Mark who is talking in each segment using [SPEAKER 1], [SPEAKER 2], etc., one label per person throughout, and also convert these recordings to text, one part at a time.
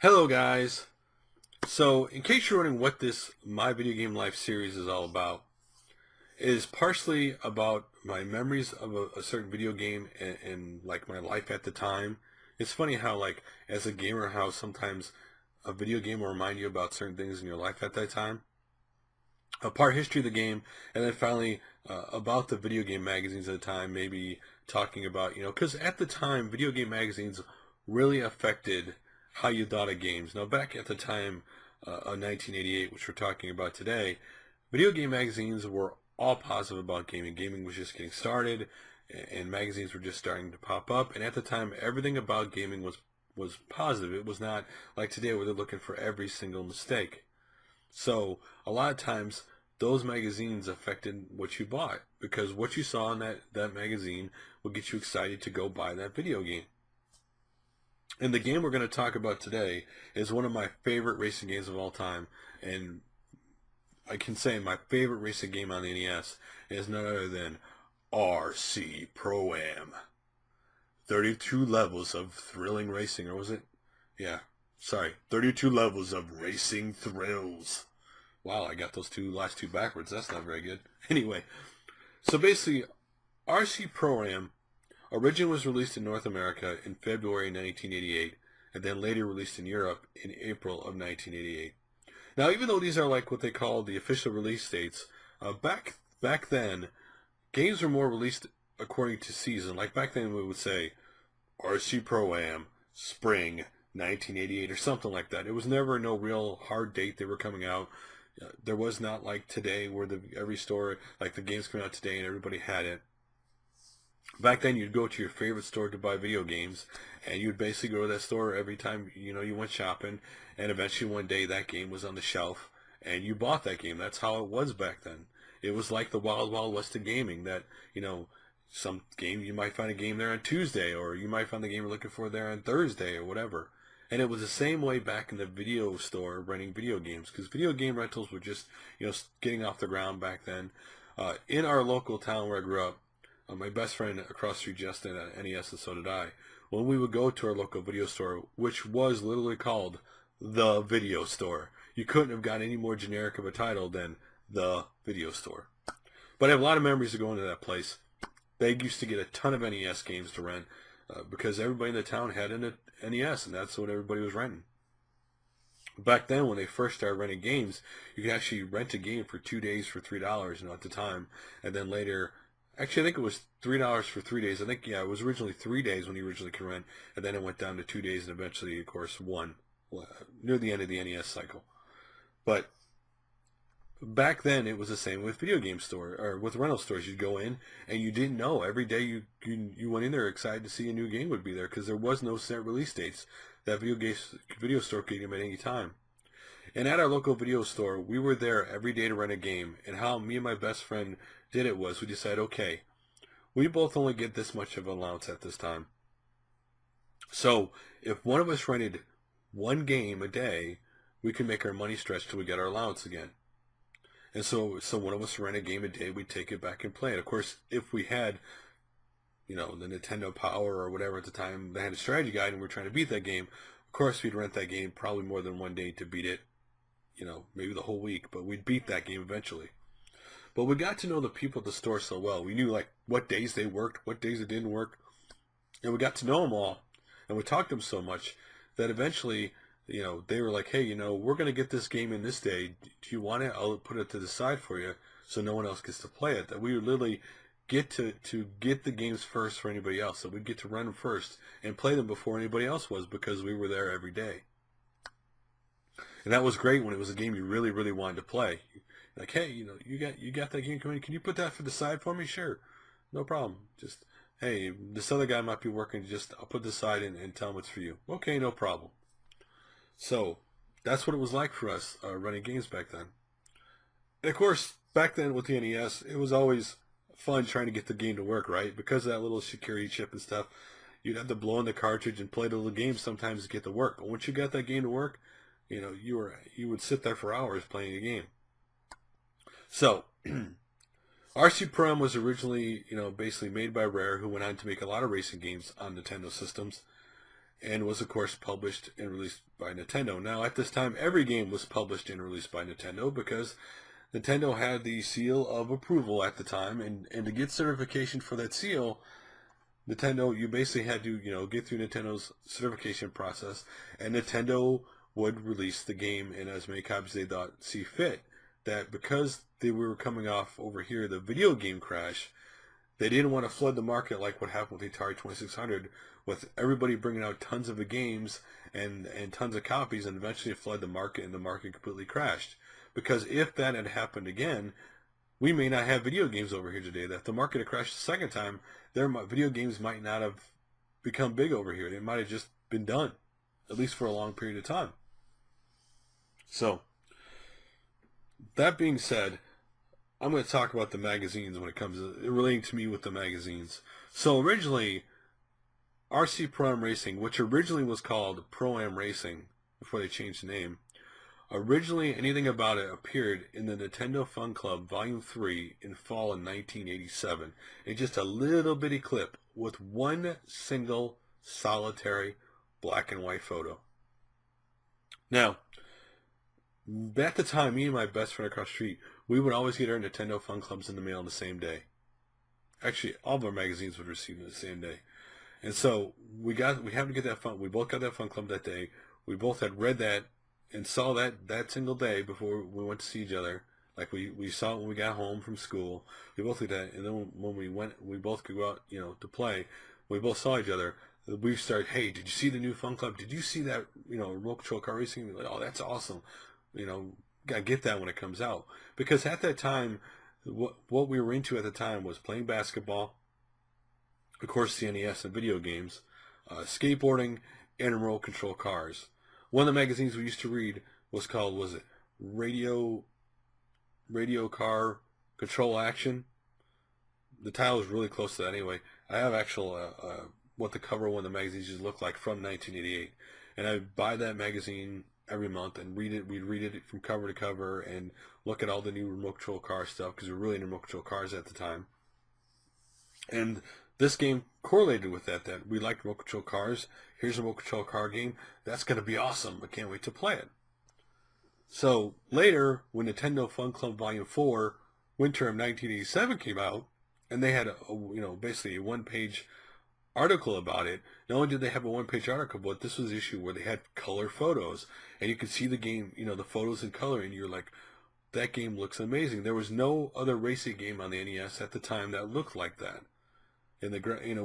[SPEAKER 1] Hello guys. So in case you're wondering what this My Video Game Life series is all about, it is partially about my memories of a certain video game and like my life at the time. It's funny how like as a gamer how sometimes a video game will remind you about certain things in your life at that time. A part history of the game, and then finally about the video game magazines at the time, maybe talking about, because at the time video game magazines really affected how you thought of games. Now back at the time of 1988, which we're talking about today, video game magazines were all positive about gaming. Gaming was just getting started, and magazines were just starting to pop up, and at the time everything about gaming was positive. It was not like today where they're looking for every single mistake. So a lot of times those magazines affected what you bought because what you saw in that magazine will get you excited to go buy that video game. And the game we're going to talk about today is one of my favorite racing games of all time. And I can say my favorite racing game on the NES is none other than RC ProAm. 32 levels of thrilling racing, or was it? Yeah, sorry, 32 levels of racing thrills. Wow, I got those last two backwards. That's not very good. Anyway, so basically, RC Pro-Am originally was released in North America in February 1988, and then later released in Europe in April of 1988. Now, even though these are like what they call the official release dates, back then, games were more released according to season. Like back then, we would say RC Pro-Am Spring 1988 or something like that. It was never no real hard date they were coming out. There was not like today where every store, like the games coming out today and everybody had it. Back then you'd go to your favorite store to buy video games, and you'd basically go to that store every time you went shopping, and eventually one day that game was on the shelf and you bought that game. That's how it was back then. It was like the wild wild west of gaming, that some game you might find a game there on Tuesday, or you might find the game you're looking for there on Thursday or whatever. And it was the same way back in the video store renting video games, because video game rentals were just getting off the ground back then. In our local town where I grew up, my best friend across the street, Justin, at NES, and so did I. When we would go to our local video store, which was literally called the video store, you couldn't have got any more generic of a title than the video store. But I have a lot of memories of going to that place. They used to get a ton of NES games to rent because everybody in the town had an NES, and that's what everybody was renting. Back then, when they first started renting games, you could actually rent a game for 2 days for $3, at the time, and then later. Actually, I think it was $3 for 3 days. I think, yeah, it was originally 3 days when you originally could rent, and then it went down to 2 days, and eventually, of course, one near the end of the NES cycle. But back then, it was the same with video game store or with rental stores. You'd go in, and you didn't know. Every day you went in there excited to see a new game would be there because there was no set release dates. That video store could get them at any time. And at our local video store, we were there every day to rent a game. And how me and my best friend did it was we decided, okay, we both only get this much of an allowance at this time. So if one of us rented one game a day, we could make our money stretch till we get our allowance again. And so one of us rent a game a day, we'd take it back and play it. Of course, if we had, the Nintendo Power or whatever at the time, they had a strategy guide and we're trying to beat that game, of course we'd rent that game probably more than one day to beat it, maybe the whole week, but we'd beat that game eventually. But we got to know the people at the store so well. We knew like what days they worked, what days it didn't work, and we got to know them all, and we talked to them so much that eventually, they were like, hey, we're going to get this game in this day. Do you want it? I'll put it to the side for you so no one else gets to play it. That we would literally get to get the games first for anybody else. So we'd get to run them first and play them before anybody else was because we were there every day. And that was great when it was a game you really, really wanted to play. Like, hey, you got that game coming. Can you put that for the side for me? Sure, no problem. Just, hey, this other guy might be working. I'll put this side in and tell him it's for you. Okay, no problem. So that's what it was like for us running games back then. And of course, back then with the NES, it was always fun trying to get the game to work, right? Because of that little security chip and stuff, you'd have to blow in the cartridge and play the little game sometimes to get to work. But once you got that game to work, you would sit there for hours playing a game. So, RC Pro-Am was originally, basically made by Rare, who went on to make a lot of racing games on Nintendo systems. and was of course published and released by Nintendo. Now at this time, every game was published and released by Nintendo because Nintendo had the seal of approval at the time, and to get certification for that seal, Nintendo, you basically had to, get through Nintendo's certification process, and Nintendo would release the game in as many copies they thought see fit. That because they were coming off over here the video game crash, they didn't want to flood the market like what happened with the Atari 2600, with everybody bringing out tons of the games and tons of copies, and eventually it flooded the market, and the market completely crashed. Because if that had happened again, we may not have video games over here today. That if the market had crashed the second time, video games might not have become big over here. They might have just been done, at least for a long period of time. So, that being said, I'm going to talk about the magazines when it comes to relating to me with the magazines. So originally, RC ProAm Racing, which originally was called ProAm Racing before they changed the name, originally anything about it appeared in the Nintendo Fun Club Volume 3 in fall of 1987. It's just a little bitty clip with one single solitary black and white photo. Now, at the time, me and my best friend across the street, we would always get our Nintendo Fun Clubs in the mail on the same day. Actually, all of our magazines would receive them the same day. And so we happened to get that fun. We both got that Fun Club that day. We both had read that and saw that single day before we went to see each other. Like we saw it when we got home from school. We both did that, and then when we both could go out, to play. We both saw each other. We started, hey, did you see the new Fun Club? Did you see that, remote control car racing? We're like, oh, that's awesome. Gotta get that when it comes out. Because at that time, what we were into at the time was playing basketball, of course the NES and video games, skateboarding, and remote control cars. One of the magazines we used to read was called, Radio Car Control Action? The title is really close to that anyway. I have what the cover of one of the magazines used to look like from 1988. And I buy that magazine every month and read it. We'd read it from cover to cover and look at all the new remote control car stuff, because we were really into remote control cars at the time. And this game correlated with that we liked remote control cars. Here's a remote control car game. That's going to be awesome. I can't wait to play it. So later, when Nintendo Fun Club Volume 4, winter of 1987 came out, and they had basically a one-page article about it. Not only did they have a one-page article, but this was the issue where they had color photos, and you could see the game, the photos in color, and you're like, that game looks amazing. There was no other racing game on the NES at the time that looked like that. And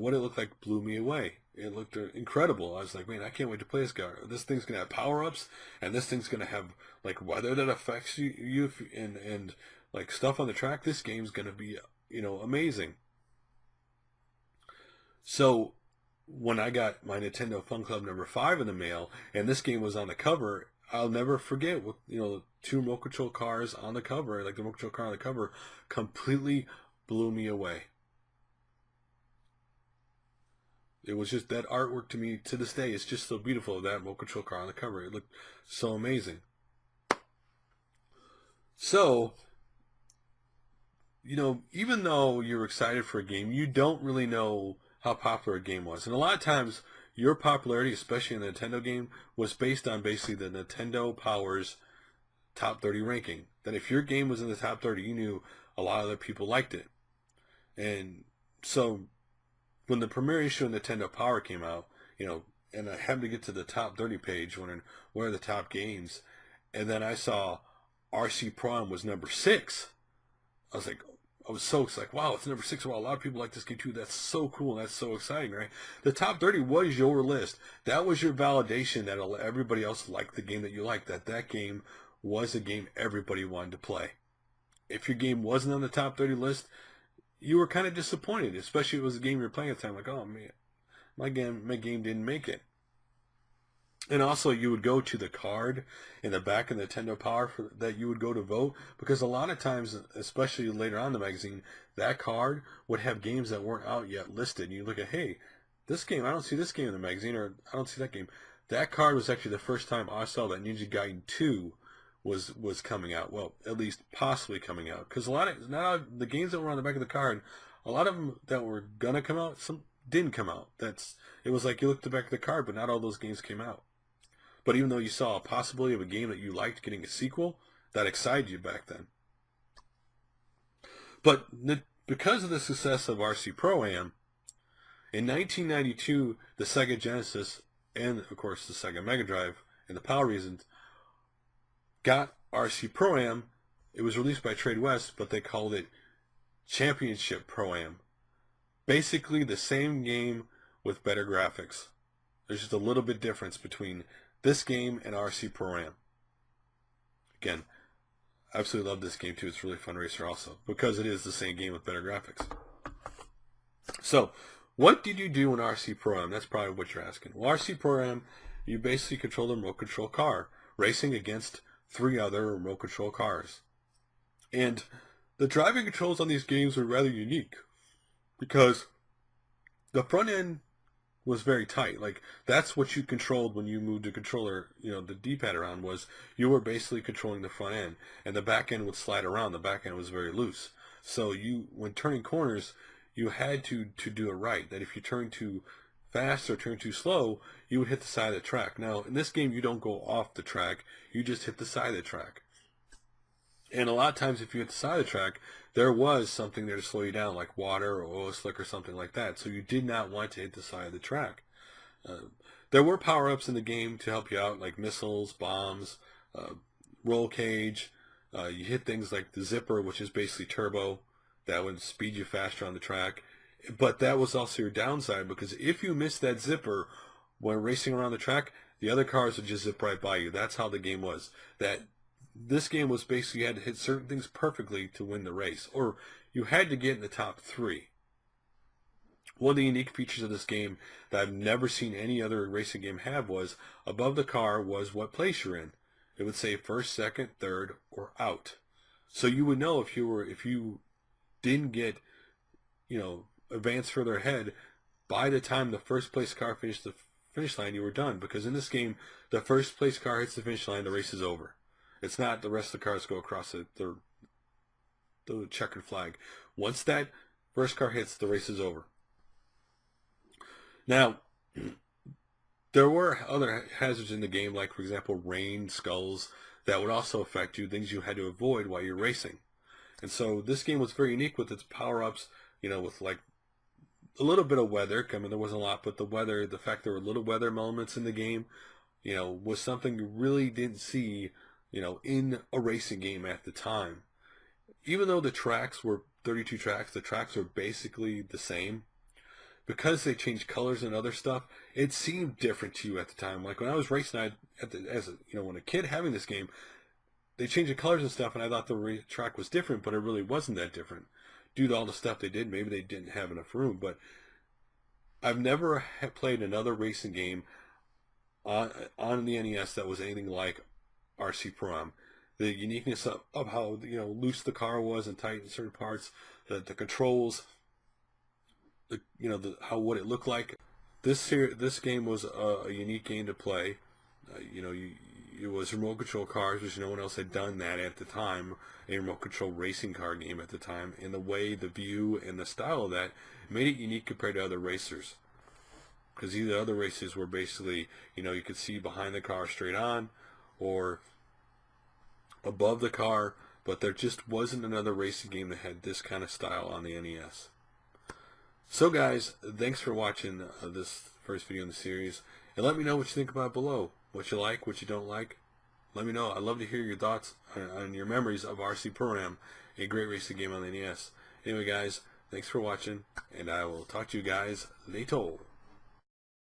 [SPEAKER 1] what it looked like blew me away. It looked incredible. I was like, man, I can't wait to play this guy. This thing's gonna have power-ups, and this thing's gonna have like weather that affects you and like stuff on the track. This game's gonna be amazing. So when I got my Nintendo Fun Club number 5 in the mail, and this game was on the cover, I'll never forget what two remote control cars on the cover, like the remote control car on the cover, completely blew me away. It was just that artwork to me to this day. It's just so beautiful, that remote control car on the cover. It looked so amazing. So, even though you're excited for a game, you don't really know how popular a game was. And a lot of times, your popularity, especially in the Nintendo game, was based on basically the Nintendo Power's top 30 ranking. That if your game was in the top 30, you knew a lot of other people liked it. And so, when the premiere issue of Nintendo Power came out, and I happened to get to the top 30 page, wondering what are the top games, and then I saw RC ProAm was number 6. I was so excited. Wow, it's number 6. Wow, a lot of people like this game too. That's so cool. That's so exciting, right? The top 30 was your list. That was your validation that everybody else liked the game that you liked. That game was a game everybody wanted to play. If your game wasn't on the top 30 list, you were kind of disappointed, especially if it was a game you were playing at the time. Like, oh man, my game didn't make it. And also, you would go to the card in the back of the Nintendo Power that you would go to vote, because a lot of times, especially later on in the magazine, that card would have games that weren't out yet listed. And you look at, hey, this game, I don't see this game in the magazine, or I don't see that game. That card was actually the first time I saw that Ninja Gaiden 2 was coming out. Well, at least possibly coming out, because not all the games that were on the back of the card, a lot of them that were gonna come out, didn't come out. It was like you looked at the back of the card, but not all those games came out. But even though you saw a possibility of a game that you liked getting a sequel, that excited you back then. But because of the success of RC Pro-Am, in 1992, the Sega Genesis and, of course, the Sega Mega Drive, and the Power reasons, got RC Pro-Am. It was released by Trade West, but they called it Championship Pro-Am. Basically the same game with better graphics. There's just a little bit difference between this game and RC Pro-Am. Again, I absolutely love this game too. It's a really fun racer also, because it is the same game with better graphics. So, what did you do in RC Pro-Am? That's probably what you're asking. Well, RC Pro-Am, you basically control the remote control car, racing against 3 other remote control cars. And the driving controls on these games were rather unique, because the front end was very tight. Like, that's what you controlled when you moved the controller, the D-pad around, was you were basically controlling the front end, and the back end would slide around. The back end was very loose. So when turning corners, you had to do it right. That if you turn too fast or turn too slow, you would hit the side of the track. Now, in this game, you don't go off the track. You just hit the side of the track. And a lot of times, if you hit the side of the track, there was something there to slow you down, like water or oil slick or something like that. So you did not want to hit the side of the track. There were power-ups in the game to help you out, like missiles, bombs, roll cage. You hit things like the zipper, which is basically turbo. That would speed you faster on the track. But that was also your downside, because if you missed that zipper when racing around the track, the other cars would just zip right by you. That's how the game was. This game was basically, you had to hit certain things perfectly to win the race, or you had to get in the top 3. One of the unique features of this game that I've never seen any other racing game have was, above the car was what place you're in. It would say first, second, third, or out. So you would know if you didn't get, advance further ahead, by the time the first place car finished the finish line, you were done. Because in this game, the first place car hits the finish line, the race is over. It's not the rest of the cars go across the checkered flag. Once that first car hits, the race is over. Now, there were other hazards in the game, like, for example, rain, skulls, that would also affect you, things you had to avoid while you're racing. And so this game was very unique with its power-ups, with like a little bit of weather. I mean, there wasn't a lot, but the fact there were little weather elements in the game, was something you really didn't see, in a racing game at the time. Even though the tracks were 32 tracks, the tracks were basically the same. Because they changed colors and other stuff, it seemed different to you at the time. Like when I was racing, when a kid having this game, they changed the colors and stuff, and I thought the track was different, but it really wasn't that different. Due to all the stuff they did, maybe they didn't have enough room. But I've never played another racing game on the NES that was anything like RC Pro-Am. The uniqueness of how loose the car was and tight in certain parts, the controls, what it looked like. This game was a unique game to play. It was remote control cars, which no one else had done that at the time. A remote control racing car game at the time, and the way, the view, and the style of that made it unique compared to other racers. Because either other races were basically, you could see behind the car straight on, or above the car, but there just wasn't another racing game that had this kind of style on the NES. So guys, thanks for watching this first video in the series, and let me know what you think about it below. What you like, what you don't like. Let me know. I'd love to hear your thoughts on your memories of RC Pro-Am, a great racing game on the NES. Anyway guys, thanks for watching, and I will talk to you guys later.